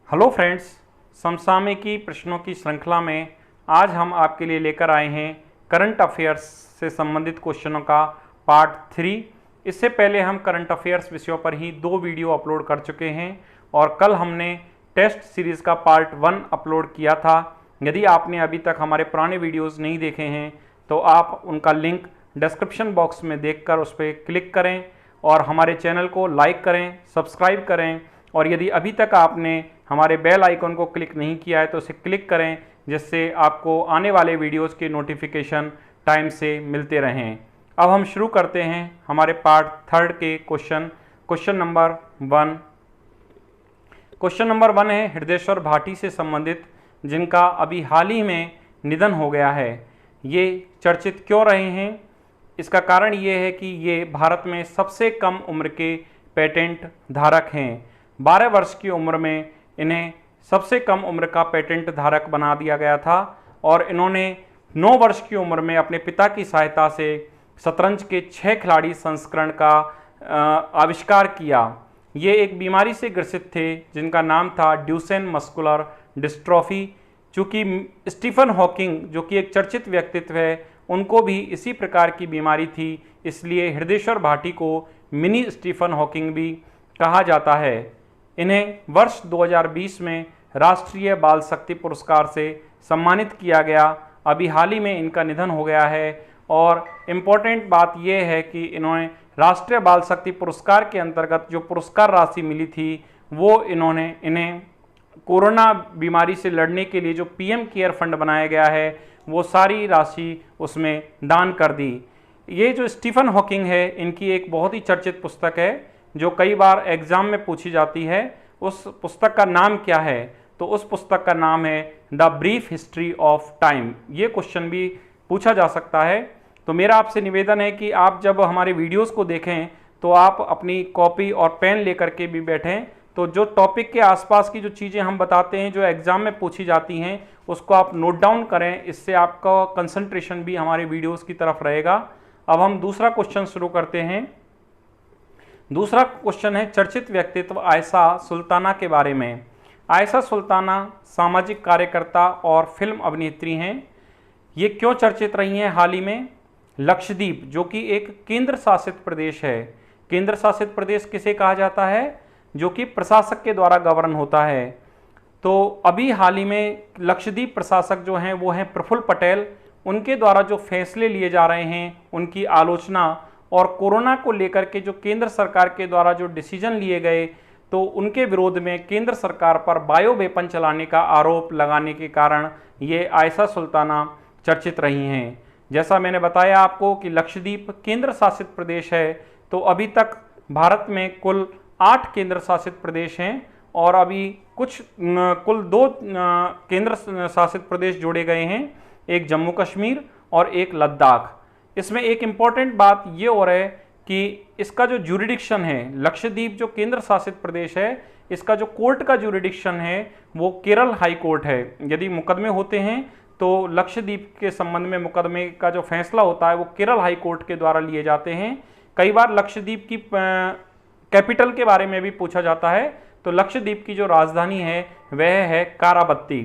Hello friends, समसामयिकी प्रश्नों की श्रृंखला में आज हम आपके लिए लेकर आए हैं करंट अफेयर्स से संबंधित क्वेश्चनों का पार्ट 3। इससे पहले हम करंट अफेयर्स विषयों पर ही 2 वीडियो अपलोड कर चुके हैं और कल हमने टेस्ट सीरीज़ का पार्ट 1 अपलोड किया था। यदि आपने अभी तक हमारे पुराने वीडियोज़ नहीं देखे हैं तो आप उनका लिंक डिस्क्रिप्शन बॉक्स में देखकर उस पर क्लिक करें और हमारे चैनल को लाइक करें, सब्सक्राइब करें और यदि अभी तक आपने हमारे बेल आइकन को क्लिक नहीं किया है तो इसे क्लिक करें, जिससे आपको आने वाले वीडियोस के नोटिफिकेशन टाइम से मिलते रहें। अब हम शुरू करते हैं हमारे पार्ट 3 के क्वेश्चन नंबर 1। क्वेश्चन नंबर 1 है हृदयेश्वर भाटी से संबंधित, जिनका अभी हाल ही में निधन हो गया है। ये चर्चित क्यों रहे हैं? इसका कारण ये है कि ये भारत में सबसे कम उम्र के पेटेंट धारक हैं। 12 वर्ष की उम्र में इन्हें सबसे कम उम्र का पेटेंट धारक बना दिया गया था और इन्होंने 9 वर्ष की उम्र में अपने पिता की सहायता से शतरंज के 6 खिलाड़ी संस्करण का आविष्कार किया। ये एक बीमारी से ग्रसित थे जिनका नाम था ड्यूसेन मस्कुलर डिस्ट्रॉफी। चूँकि स्टीफन हॉकिंग, जो कि एक चर्चित व्यक्तित्व है, उनको भी इसी प्रकार की बीमारी थी, इसलिए हृदयेश्वर भाटी को मिनी स्टीफन हॉकिंग भी कहा जाता है। इन्हें वर्ष 2020 में राष्ट्रीय बाल शक्ति पुरस्कार से सम्मानित किया गया। अभी हाल ही में इनका निधन हो गया है और इम्पोर्टेंट बात यह है कि इन्होंने राष्ट्रीय बाल शक्ति पुरस्कार के अंतर्गत जो पुरस्कार राशि मिली थी वो इन्हें कोरोना बीमारी से लड़ने के लिए जो पीएम केयर फंड बनाया गया है वो सारी राशि उसमें दान कर दी। ये जो स्टीफन हॉकिंग है, इनकी एक बहुत ही चर्चित पुस्तक है जो कई बार एग्जाम में पूछी जाती है। उस पुस्तक का नाम क्या है? तो उस पुस्तक का नाम है the brief history of time. ये क्वेश्चन भी पूछा जा सकता है। तो मेरा आपसे निवेदन है कि आप जब हमारे वीडियोस को देखें तो आप अपनी कॉपी और पेन लेकर के भी बैठें, तो जो टॉपिक के आसपास की जो चीज़ें हम बताते हैं जो एग्ज़ाम में पूछी जाती हैं उसको आप नोट डाउन करें। इससे आपका कंसंट्रेशन भी हमारे वीडियोस की तरफ रहेगा। अब हम दूसरा क्वेश्चन शुरू करते हैं। दूसरा क्वेश्चन है चर्चित व्यक्तित्व आयशा सुल्ताना के बारे में। आयशा सुल्ताना सामाजिक कार्यकर्ता और फिल्म अभिनेत्री हैं। ये क्यों चर्चित रही हैं हाल ही में? लक्षद्वीप, जो कि एक केंद्र शासित प्रदेश है। केंद्र शासित प्रदेश किसे कहा जाता है? जो कि प्रशासक के द्वारा गवर्न होता है। तो अभी हाल ही में लक्षद्वीप प्रशासक जो हैं वो हैं प्रफुल्ल पटेल। उनके द्वारा जो फैसले लिए जा रहे हैं उनकी आलोचना और कोरोना को लेकर के जो केंद्र सरकार के द्वारा जो डिसीजन लिए गए तो उनके विरोध में केंद्र सरकार पर बायो वेपन चलाने का आरोप लगाने के कारण ये आयशा सुल्ताना चर्चित रही हैं। जैसा मैंने बताया आपको कि लक्षद्वीप केंद्र शासित प्रदेश है, तो अभी तक भारत में कुल 8 केंद्र शासित प्रदेश हैं और अभी कुल 2 केंद्र शासित प्रदेश जोड़े गए हैं, एक जम्मू कश्मीर और एक लद्दाख। इसमें एक इम्पॉर्टेंट बात ये हो रहा है कि इसका जो ज्यूरिडिक्शन है, लक्षद्वीप जो केंद्र शासित प्रदेश है, इसका जो कोर्ट का ज्यूरिडिक्शन है वो केरल हाई कोर्ट है। यदि मुकदमे होते हैं तो लक्षद्वीप के संबंध में मुकदमे का जो फैसला होता है वो केरल हाई कोर्ट के द्वारा लिए जाते हैं। कई बार लक्षद्वीप की कैपिटल के बारे में भी पूछा जाता है, तो लक्षद्वीप की जो राजधानी है वह है काराबत्ती।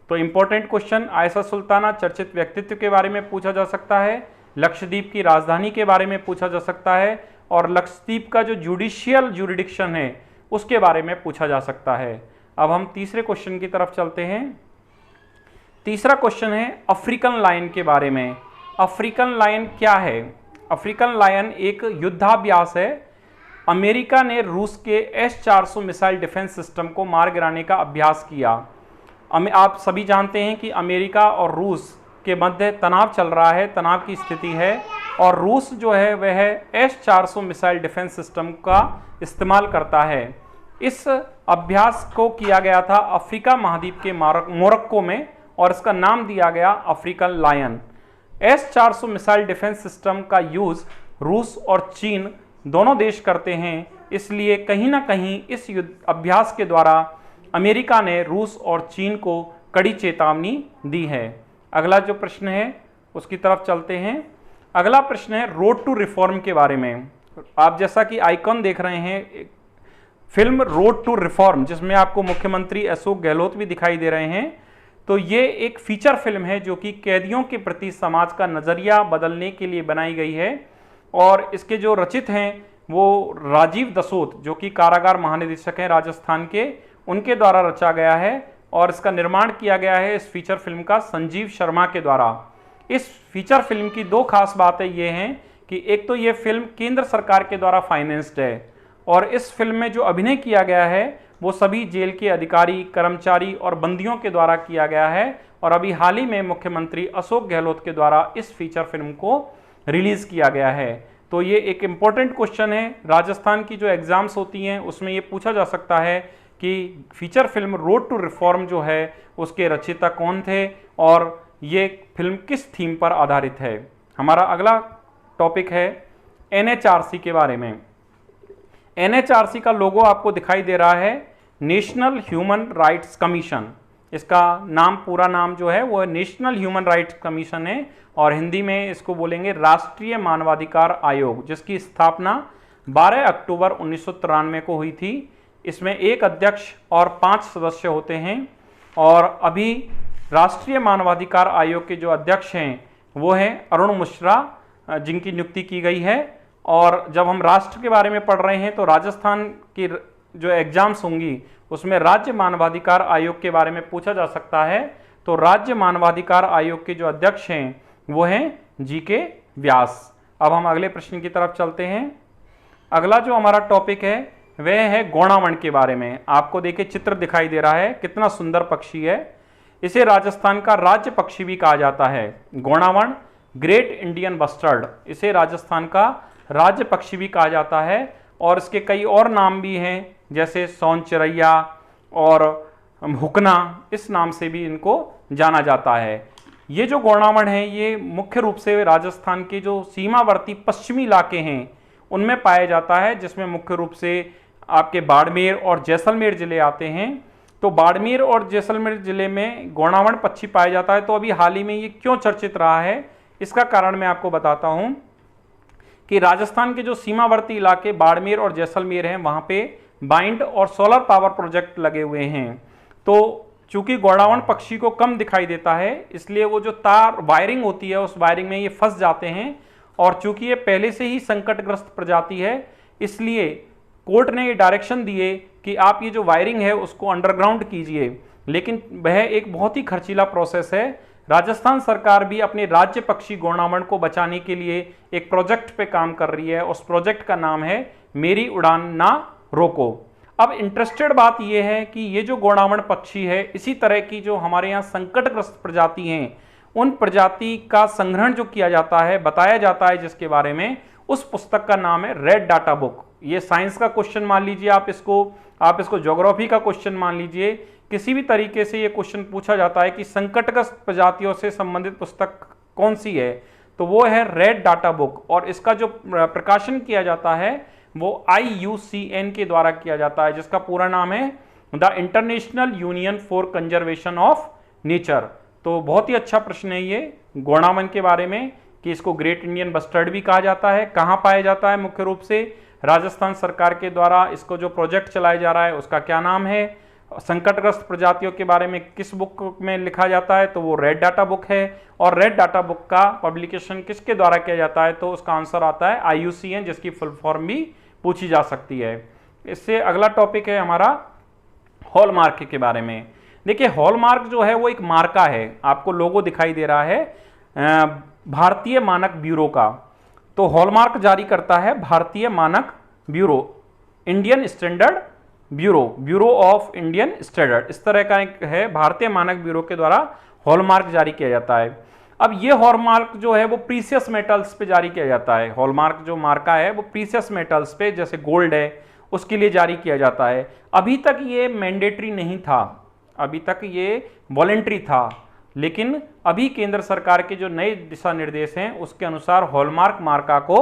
तो इम्पोर्टेंट क्वेश्चन, आयशा सुल्ताना चर्चित व्यक्तित्व के बारे में पूछा जा सकता है, लक्षद्वीप की राजधानी के बारे में पूछा जा सकता है और लक्षद्वीप का जो जुडिशियल ज्यूरिडिक्शन है उसके बारे में पूछा जा सकता है। अब हम तीसरे क्वेश्चन की तरफ चलते हैं। तीसरा क्वेश्चन है अफ्रीकन लायन के बारे में। अफ्रीकन लायन क्या है? अफ्रीकन लायन एक युद्धाभ्यास है। अमेरिका ने रूस के S-400 मिसाइल डिफेंस सिस्टम को मार गिराने का अभ्यास किया। आप सभी जानते हैं कि अमेरिका और रूस के मध्य तनाव चल रहा है, तनाव की स्थिति है और रूस जो है वह S-400 मिसाइल डिफेंस सिस्टम का इस्तेमाल करता है। इस अभ्यास को किया गया था अफ्रीका महाद्वीप के मोरक्को में और इसका नाम दिया गया African lion. S-400 missile defence system का यूज़ रूस और चीन दोनों देश करते हैं, इसलिए कहीं ना कहीं इस अभ्यास के द्वारा अमेरिका ने रूस और चीन को कड़ी चेतावनी दी है। अगला जो प्रश्न है उसकी तरफ चलते हैं। अगला प्रश्न है रोड टू रिफॉर्म के बारे में। आप जैसा कि आइकॉन देख रहे हैं, फिल्म रोड टू रिफॉर्म, जिसमें आपको मुख्यमंत्री अशोक गहलोत भी दिखाई दे रहे हैं। तो ये एक फीचर फिल्म है जो कि कैदियों के प्रति समाज का नजरिया बदलने के लिए बनाई गई है और इसके जो रचित हैं वो राजीव दसोत, जो कि कारागार महानिदेशक हैं राजस्थान के, उनके द्वारा रचा गया है और इसका निर्माण किया गया है इस फीचर फिल्म का संजीव शर्मा के द्वारा। इस फीचर फिल्म की दो खास बातें ये हैं कि एक तो ये फिल्म केंद्र सरकार के द्वारा फाइनेंस्ड है और इस फिल्म में जो अभिनय किया गया है वो सभी जेल के अधिकारी, कर्मचारी और बंदियों के द्वारा किया गया है और अभी हाल ही में मुख्यमंत्री अशोक गहलोत के द्वारा इस फीचर फिल्म को रिलीज किया गया है। तो ये एक इम्पोर्टेंट क्वेश्चन है, राजस्थान की जो एग्जाम्स होती हैं उसमें ये पूछा जा सकता है कि feature film road to reform जो है उसके रचयिता कौन थे और ये फिल्म किस थीम पर आधारित है। हमारा अगला टॉपिक है एनएचआरसी के बारे में। एनएचआरसी का लोगो आपको दिखाई दे रहा है, नेशनल ह्यूमन राइट्स कमीशन। इसका नाम, पूरा नाम जो है वो नेशनल ह्यूमन राइट्स कमीशन है और हिंदी में इसको बोलेंगे राष्ट्रीय मानवाधिकार आयोग, जिसकी स्थापना 12 अक्टूबर 1993 को हुई थी। इसमें एक अध्यक्ष और 5 सदस्य होते हैं और अभी राष्ट्रीय मानवाधिकार आयोग के जो अध्यक्ष हैं वो हैं अरुण मिश्रा, जिनकी नियुक्ति की गई है। और जब हम राष्ट्र के बारे में पढ़ रहे हैं तो राजस्थान की जो एग्जाम्स होंगी उसमें राज्य मानवाधिकार आयोग के बारे में पूछा जा सकता है। तो राज्य मानवाधिकार आयोग के जो अध्यक्ष हैं वो हैं जीके व्यास। अब हम अगले प्रश्न की तरफ चलते हैं। अगला जो हमारा टॉपिक है वह है गौड़ावण के बारे में। आपको देखिए चित्र दिखाई दे रहा है, कितना सुंदर पक्षी है। इसे राजस्थान का राज्य पक्षी भी कहा जाता है। गौड़ावण, ग्रेट इंडियन बस्टर्ड, इसे राजस्थान का राज्य पक्षी भी कहा जाता है और इसके कई और नाम भी हैं, जैसे सोन चिरैया और हुकना, इस नाम से भी इनको जाना जाता है। ये जो गौड़ावण है ये मुख्य रूप से राजस्थान के जो सीमावर्ती पश्चिमी इलाके हैं उनमें पाया जाता है, जिसमें मुख्य रूप से आपके बाड़मेर और जैसलमेर जिले आते हैं। तो बाड़मेर और जैसलमेर जिले में गौड़ावण पक्षी पाया जाता है। तो अभी हाल ही में ये क्यों चर्चित रहा है, इसका कारण मैं आपको बताता हूं कि राजस्थान के जो सीमावर्ती इलाके बाड़मेर और जैसलमेर हैं वहां पे बाइंड और सोलर पावर प्रोजेक्ट लगे हुए हैं। तो चूंकि गौड़ावण पक्षी को कम दिखाई देता है इसलिए वो जो तार वायरिंग होती है उस वायरिंग में ये फंस जाते हैं और चूंकि ये पहले से ही संकटग्रस्त प्रजाति है इसलिए कोर्ट ने ये डायरेक्शन दिए कि आप ये जो वायरिंग है उसको अंडरग्राउंड कीजिए, लेकिन वह एक बहुत ही खर्चीला प्रोसेस है। राजस्थान सरकार भी अपने राज्य पक्षी गौड़ावण को बचाने के लिए एक प्रोजेक्ट पे काम कर रही है। उस प्रोजेक्ट का नाम है मेरी उड़ान ना रोको। अब इंटरेस्टेड बात यह है कि ये जो गौड़ावण पक्षी है इसी तरह की जो हमारे यहाँ संकटग्रस्त प्रजाति हैं उन प्रजाति का संग्रहण जो किया जाता है, बताया जाता है जिसके बारे में, उस पुस्तक का नाम है रेड डाटा बुक। ये साइंस का क्वेश्चन मान लीजिए, आप इसको ज्योग्राफी का क्वेश्चन मान लीजिए, किसी भी तरीके से ये क्वेश्चन पूछा जाता है कि संकटग्रस्त प्रजातियों से संबंधित पुस्तक कौन सी है, तो वो है रेड डाटा बुक। और इसका जो प्रकाशन किया जाता है वो IUCN के द्वारा किया जाता है, जिसका पूरा नाम है the international union for conservation of nature. तो बहुत ही अच्छा प्रश्न है ये गौड़ावण के बारे में कि इसको ग्रेट इंडियन बस्टर्ड भी कहा जाता है। कहाँ पाया जाता है? मुख्य रूप से राजस्थान सरकार के द्वारा इसको जो प्रोजेक्ट चलाया जा रहा है उसका क्या नाम है, संकटग्रस्त प्रजातियों के बारे में किस बुक में लिखा जाता है, तो वो रेड डाटा बुक है। और रेड डाटा बुक का पब्लिकेशन किसके द्वारा किया जाता है, तो उसका आंसर आता है IUCN, जिसकी फुल फॉर्म भी पूछी जा सकती है। इससे अगला टॉपिक है हमारा हॉलमार्क के बारे में। देखिए हॉलमार्क जो है वो एक मार्का है, आपको लोगो दिखाई दे रहा है भारतीय मानक ब्यूरो का। तो हॉलमार्क जारी करता है भारतीय मानक bureau, Indian standard bureau, bureau of Indian standard, इस तरह का एक है। भारतीय मानक ब्यूरो के द्वारा हॉलमार्क जारी किया जाता है। अब ये हॉलमार्क जो है वो प्रीशियस मेटल्स पे जारी किया जाता है। हॉलमार्क जो मार्का है वो प्रीशियस मेटल्स पे, जैसे गोल्ड है, उसके लिए जारी किया जाता है। अभी तक ये मैंडेटरी नहीं था, अभी तक ये वॉलेंट्री था, लेकिन अभी केंद्र सरकार के जो नए दिशा निर्देश हैं उसके अनुसार हॉलमार्क मार्का को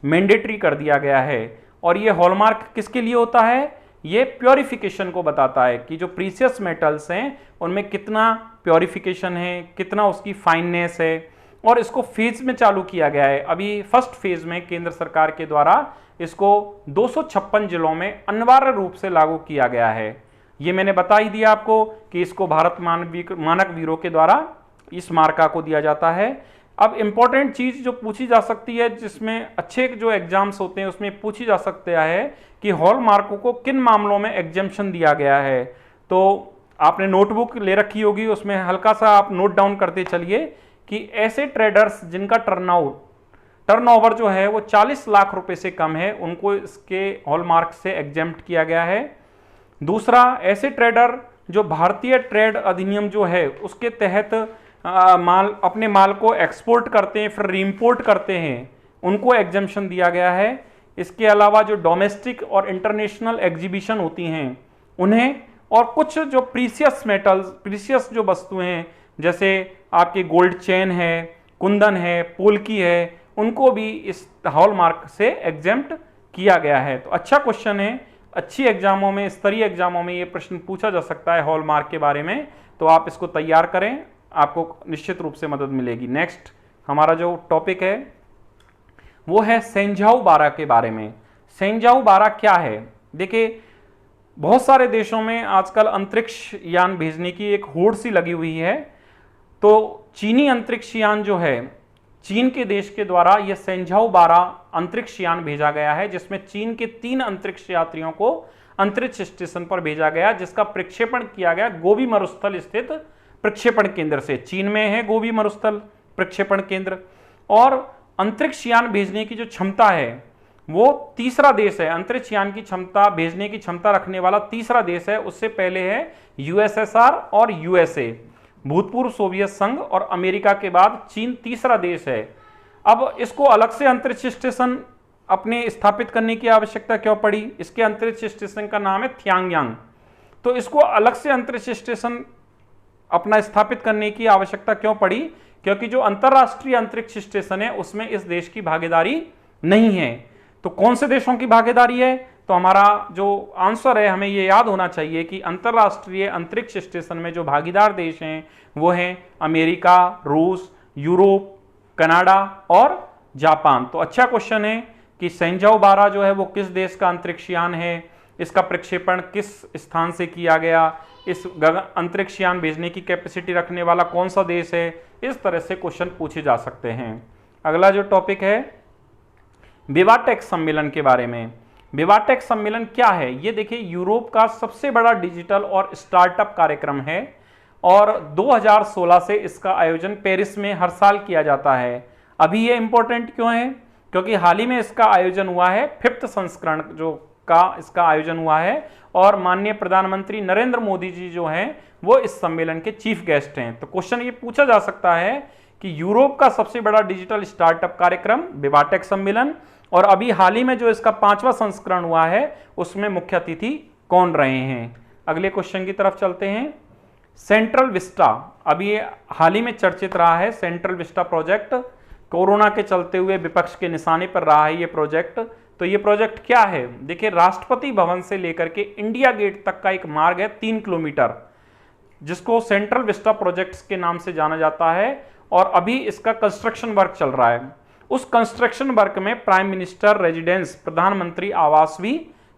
मैंडेटरी कर दिया गया है। और ये हॉलमार्क किसके लिए होता है? ये प्योरिफिकेशन को बताता है कि जो प्रीशियस मेटल्स हैं उनमें कितना प्योरिफिकेशन है, कितना उसकी फाइननेस है। और इसको फेज में चालू किया गया है। अभी फर्स्ट फेज में केंद्र सरकार के द्वारा इसको 256 जिलों में अनिवार्य रूप से लागू किया गया है। ये मैंने बता ही दिया आपको कि इसको भारत मानक वीरों के द्वारा इस मार्का को दिया जाता है। अब इंपॉर्टेंट चीज जो पूछी जा सकती है, जिसमें अच्छे जो एग्जाम्स होते हैं उसमें पूछी जा सकता है कि हॉलमार्कों को किन मामलों में एग्जेम्पशन दिया गया है। तो आपने नोटबुक ले रखी होगी, उसमें हल्का सा आप नोट डाउन करते चलिए कि ऐसे ट्रेडर्स जिनका टर्नओवर जो है वो 40 लाख रुपए से कम है, उनको इसके हॉलमार्क से एग्जेम्प्ट किया गया है। दूसरा, ऐसे ट्रेडर जो भारतीय ट्रेड अधिनियम जो है उसके तहत अपने माल को एक्सपोर्ट करते हैं फिर रीइंपोर्ट करते हैं, उनको एग्जेम्पशन दिया गया है। इसके अलावा जो डोमेस्टिक और इंटरनेशनल एग्जीबिशन होती हैं उन्हें, और कुछ जो प्रीसियस जो वस्तुएं हैं जैसे आपके गोल्ड चेन है, कुंदन है, पोल्की है, उनको भी इस हॉलमार्क से एग्जेम्प्ट किया गया है। तो अच्छा क्वेश्चन है, अच्छी एग्जामों में, स्तरीय एग्जामों में ये प्रश्न पूछा जा सकता है हॉलमार्क के बारे में, तो आप इसको तैयार करें, आपको निश्चित रूप से मदद मिलेगी। नेक्स्ट हमारा जो टॉपिक है वो है सेंझाऊ बारह के बारे में। सेंझाऊ बारह क्या है? देखिए, बहुत सारे देशों में आजकल अंतरिक्ष यान भेजने की एक होड़ सी लगी हुई है। तो चीनी अंतरिक्ष यान जो है, चीन के देश के द्वारा यह सेंझाऊ 12 अंतरिक्ष यान भेजा गया है, जिसमें चीन के 3 अंतरिक्ष यात्रियों को अंतरिक्ष स्टेशन पर भेजा गया, जिसका प्रक्षेपण किया गया गोबी मरुस्थल स्थित प्रक्षेपण केंद्र से। चीन में है गोबी मरुस्थल प्रक्षेपण केंद्र। और अंतरिक्ष यान भेजने की जो क्षमता है वो तीसरा देश है, अंतरिक्ष यान की क्षमता भेजने की क्षमता रखने वाला तीसरा देश है। उससे पहले है यूएसएसआर और यूएसए, भूतपूर्व सोवियत संघ, और अमेरिका के बाद चीन तीसरा देश है। अब इसको अलग से अंतरिक्ष स्टेशन अपने स्थापित करने की आवश्यकता क्यों पड़ी? इसके अंतरिक्ष स्टेशन का नाम है थियांगयांग। तो इसको अलग से अंतरिक्ष स्टेशन अपना स्थापित करने की आवश्यकता क्यों पड़ी? क्योंकि जो अंतरराष्ट्रीय अंतरिक्ष स्टेशन है उसमें इस देश की भागीदारी नहीं है। तो कौन से देशों की भागीदारी है? तो हमारा जो आंसर है, हमें ये याद होना चाहिए कि अंतरराष्ट्रीय अंतरिक्ष स्टेशन में जो भागीदार देश हैं वो हैं अमेरिका, रूस, यूरोप, कनाडा और जापान। तो अच्छा क्वेश्चन है कि सेंझाऊ 12 जो है वो किस देश का अंतरिक्ष यान है, इसका प्रक्षेपण किस स्थान से किया गया, इस अंतरिक्ष यान भेजने की कैपेसिटी रखने वाला कौन सा देश है, इस तरह से क्वेश्चन पूछे जा सकते हैं। अगला जो टॉपिक है विवाटेक सम्मेलन के बारे में। विवाटेक सम्मेलन क्या है? ये देखिए, यूरोप का सबसे बड़ा डिजिटल और स्टार्टअप कार्यक्रम है और 2016 से इसका आयोजन पेरिस में हर साल किया जाता है। अभी ये इंपॉर्टेंट क्यों है? क्योंकि हाल ही में इसका आयोजन हुआ है, 5th संस्करण जो का इसका आयोजन हुआ है, और माननीय प्रधानमंत्री नरेंद्र मोदी जी जो हैं वो इस सम्मेलन के चीफ गेस्ट हैं। तो क्वेश्चन ये पूछा जा सकता है कि यूरोप का सबसे बड़ा डिजिटल स्टार्टअप कार्यक्रम विवाटेक सम्मेलन, और अभी हाल ही में जो इसका 5वां संस्करण हुआ है उसमें मुख्य अतिथि कौन रहे हैं। अगले क्वेश्चन की तरफ चलते हैं। सेंट्रल विस्टा, अभी ये हाल ही में चर्चित रहा है। सेंट्रल विस्टा प्रोजेक्ट कोरोना के चलते हुए विपक्ष के निशाने पर रहा है ये प्रोजेक्ट। तो ये प्रोजेक्ट क्या है? देखिए, राष्ट्रपति भवन से लेकर के इंडिया गेट तक का एक मार्ग है 3 किलोमीटर, जिसको सेंट्रल विस्टा प्रोजेक्ट्स के नाम से जाना जाता है, और अभी इसका कंस्ट्रक्शन वर्क चल रहा है। उस कंस्ट्रक्शन वर्क में प्राइम मिनिस्टर रेजिडेंस, प्रधानमंत्री आवास भी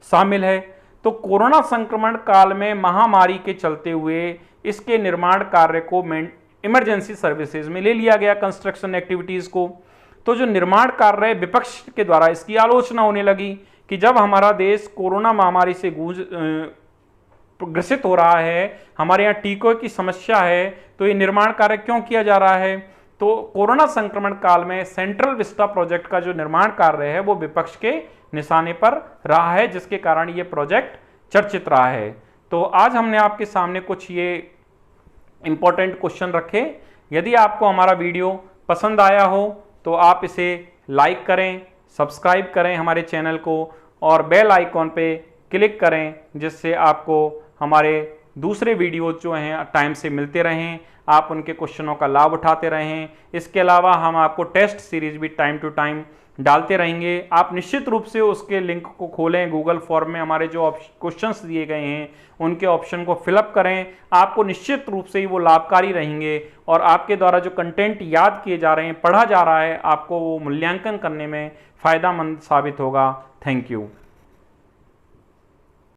शामिल है। तो कोरोना संक्रमण काल में महामारी के चलते हुए इसके निर्माण कार्य को इमरजेंसी सर्विसेज में ले लिया गया, कंस्ट्रक्शन एक्टिविटीज को। तो जो निर्माण कार्य विपक्ष के द्वारा इसकी आलोचना होने लगी कि जब हमारा देश कोरोना महामारी से ग्रसित हो रहा है, हमारे यहाँ टीकों की समस्या है, तो ये निर्माण कार्य क्यों किया जा रहा है? तो कोरोना संक्रमण काल में सेंट्रल विस्टा प्रोजेक्ट का जो निर्माण कार्य है वो विपक्ष के निशाने पर रहा है, जिसके कारण ये प्रोजेक्ट चर्चित रहा है। तो आज हमने आपके सामने कुछ ये इंपॉर्टेंट क्वेश्चन रखे। यदि आपको हमारा वीडियो पसंद आया हो तो आप इसे लाइक करें, सब्सक्राइब करें हमारे चैनल को, और बेल आइकॉन पे क्लिक करें, जिससे आपको हमारे दूसरे वीडियोज जो हैं टाइम से मिलते रहें, आप उनके क्वेश्चनों का लाभ उठाते रहें। इसके अलावा हम आपको टेस्ट सीरीज भी टाइम टू टाइम डालते रहेंगे। आप निश्चित रूप से उसके लिंक को खोलें, गूगल फॉर्म में हमारे जो क्वेश्चंस दिए गए हैं उनके ऑप्शन को फिलअप करें। आपको निश्चित रूप से ही वो लाभकारी रहेंगे, और आपके द्वारा जो कंटेंट याद किए जा रहे हैं, पढ़ा जा रहा है, आपको वो मूल्यांकन करने में फ़ायदेमंद साबित होगा। Thank you.